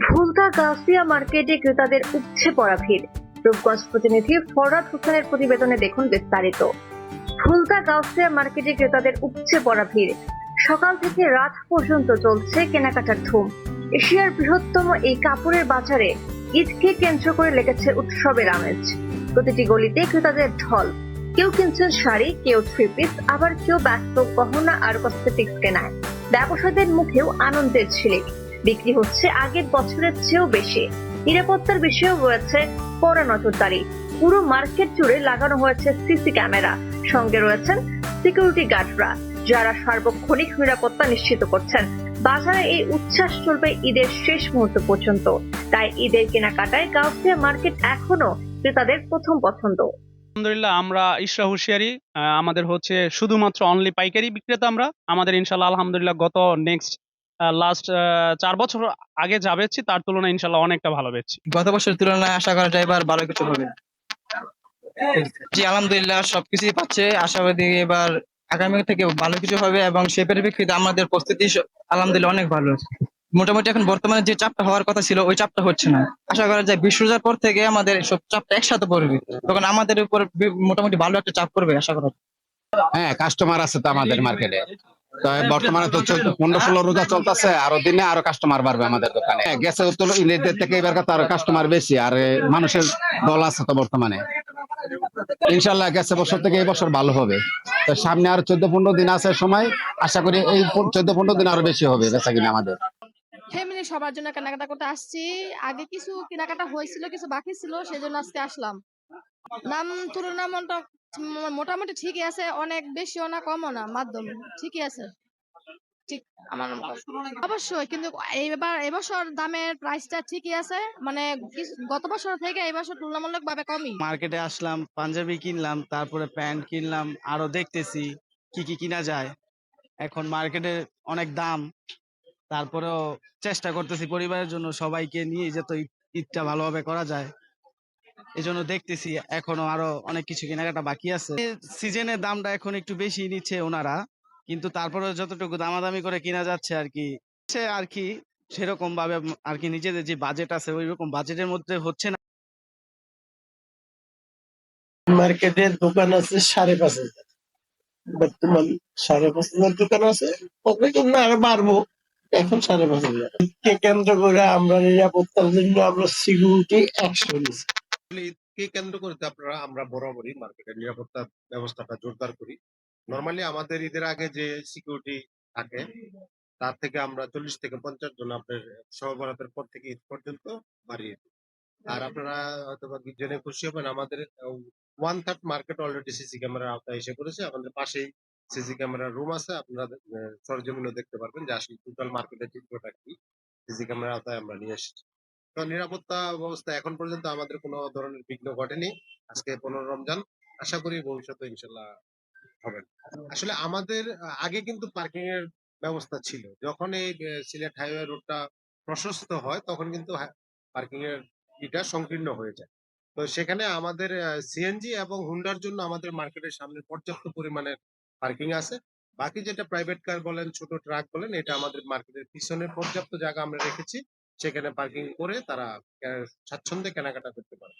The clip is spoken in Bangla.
ভুলতা গাউসিয়া মার্কেটে ক্রেতাদের উপচে পড়া ভিড়। রূপগঞ্জ প্রতিনিধি ফরহাদ হোসেনের প্রতিবেদনে দেখুন বিস্তারিত। ভুলতা গাউসিয়া মার্কেটে ক্রেতাদের উপচে পড়া ভিড়। সকাল থেকে রাত পর্যন্ত চলছে কেনাকাটার ধুম। এশিয়ার বৃহত্তম এই কাপড়ের বাজারে ঈদকে কেন্দ্র করে লেগেছে উৎসবের আমেজ। প্রতিটি গলিতে ক্রেতাদের ঢল। কেউ কিনছেন শাড়ি, কেউ থ্রি পিস, আবার কেউ ব্যস্ত গহনা আর কসমেটিক্স কেনায়। ব্যবসায়ীদের মুখেও আনন্দের ঝিলিক। বিক্রি হচ্ছে আগের বছরের চেয়েও বেশি। নিরাপত্তার বিষয়েও রয়েছে কড়া নজরদারি। পুরো মার্কেট জুড়ে লাগানো হয়েছে সিসি ক্যামেরা। সঙ্গে রয়েছেন সিকিউরিটি গার্ডরা, যারা সার্বক্ষণিক নিরাপত্তা নিশ্চিত করছেন। বাজারে এই উচ্ছ্বাস চলবে ঈদের শেষ মুহূর্ত পর্যন্ত। তাই ঈদের কেনাকাটায় গাউসিয়া মার্কেট এখনো ক্রেতাদের প্রথম পছন্দ। আলহামদুলিল্লাহ, আমরা ইশরা হুঁশিয়ারি। আমাদের হচ্ছে শুধুমাত্র অনলি পাইকারি বিক্রেতা। আমাদের ইনশাল্লাহ আলহামদুলিল্লাহ গত লাস্ট 4 বছর আগে যা বেচছি তার তুলনায় ইনশাল্লাহ অনেকটা ভালো বেচছি। গত বছরের তুলনায় আশা করা যায় এবার ভালো কিছু হবে। জি আলহামদুলিল্লাহ সবকিছুই পাচ্ছে, আশাবাদী এবার আগামী থেকে ভালো কিছু হবে এবং সে পরিপ্রেক্ষিতে আমাদের প্রস্তুতি আলহামদুলিল্লাহ অনেক ভালো। মোটামুটি এখন বর্তমানে যে চাপটা হওয়ার কথা ছিল ওই চাপটা হচ্ছে না। আশা করা যায় 20 রোজার পর থেকে আমাদের সব চাপটা একসাথে পড়বে, তখন আমাদের উপর মোটামুটি ভালো একটা চাপ পড়বে আশা করা। হ্যাঁ, কাস্টমার আছে তো আমাদের মার্কেটে। তো বর্তমানে তো 15-16 রোজা চলতেছে, আরো দিনে আরো কাস্টমার বাড়বে আমাদের দোকানে। গেছে উত্তর ঈদের থেকে এবার আরো কাস্টমার বেশি, আর মানুষের দল আছে তো বর্তমানে। ইনশাল্লাহ গেছে বছর থেকে এই বছর ভালো হবে। তো সামনে আর 14-15 দিন আছে সময়, আশা করি এই 14-15 দিন আরো বেশি হবে বেচা কিনা আমাদের। ফ্যামিলি সবার জন্য কেনাকাটা করতে আসছি। আগে কিছু কেনাকাটা হয়েছিল, কিছু বাকি ছিল, সেজন্য আজকে আসলাম। দাম তুলনা মোটামুটি ঠিকই আছে, অনেক বেশিও না কমও না, মাধ্যম ঠিকই আছে। ঠিক আমার অবশ্যই, কিন্তু এবছর দামের প্রাইসটা ঠিকই আছে, মানে গত বছর থেকে এবছর তুলনামূলক ভাবে কমই। মার্কেটে আসলাম, পাঞ্জাবি কিনলাম, তারপরে প্যান্ট কিনলাম, আরো দেখতেছি কি কি কিনা যায়। এখন মার্কেটে অনেক দাম, তারপরেও চেষ্টা করতেছি পরিবারের জন্য সবাইকে নিয়ে যাতে ঈদটা ভালোভাবে করা যায়। এই জন্য দেখতেছি এখনো আরো অনেক কিছু কেনাকাটা বাকি আছে। সিজনের দামটা এখন একটু বেশি নিচ্ছে ওনারা, কিন্তু তারপরে যতটুকু দামাদামি করে কিনা যাচ্ছে আর কি, সে আর কি সেরকম ভাবে আর কি নিজেদের যে বাজেট আছে ওই রকম বাজেটের মধ্যে হচ্ছে না। মার্কেটের দোকান আছে 5,500, বর্তমান 5,500 দোকান আছে। কবে না আরো বাড়বো, এখন 5,500 কে কেন্দ্র করে আমরা নিরাপত্তার জন্য আমরা সিকিউরিটি অ্যাকশন নিচ্ছি। ঈদকে কেন্দ্র করে আমরা বরাবরই মার্কেটের নিরাপত্তা ব্যবস্থাটা জোরদার করি। নরমালি আমাদের ঈদের আগে যে সিকিউরিটি থাকে তার থেকে আমরা 40 থেকে 50 জন আপনার সহবরাতের পর থেকে ঈদ পর্যন্ত বাড়িয়ে দিই। আর আপনারা হয়তো জেনে খুশি হবেন, আমাদের 1/3 মার্কেট অলরেডি সিসি ক্যামেরার আওতায় এসে পড়েছে। আমাদের পাশেই সিসি ক্যামেরার রুম আছে, আপনারা সরজমিনে দেখতে পারবেন যে আসলে টোটাল মার্কেটের চিত্রটা কি সিসি ক্যামেরার আওতায় আমরা নিয়ে এসেছি। তো নিরাপত্তা ব্যবস্থা এখন পর্যন্ত আমাদের কোনো ধরনের বিঘ্ন ঘটেনি। আজকে 15 রমজান, আশা করি ভবিষ্যতে ইনশাল্লাহ হবে না। আসলে আমাদের আগে কিন্তু পার্কিং এর ব্যবস্থা ছিল। যখন এই সিলেট হাইওয়ে রোডটা প্রশস্ত হয় তখন কিন্তু পার্কিং এর ইটা সংকীর্ণ হয়ে যায়। তো সেখানে আমাদের সিএনজি এবং হুন্ডার জন্য আমাদের মার্কেটের সামনে পর্যাপ্ত পরিমাণের পার্কিং আছে। বাকি যেটা প্রাইভেট কার বলেন, ছোট ট্রাক বলেন, এটা আমাদের মার্কেটের পিছনে পর্যাপ্ত জায়গা আমরা রেখেছি। সেখানে পার্কিং করে তারা স্বাচ্ছন্দ্যে কেনাকাটা করতে পারে।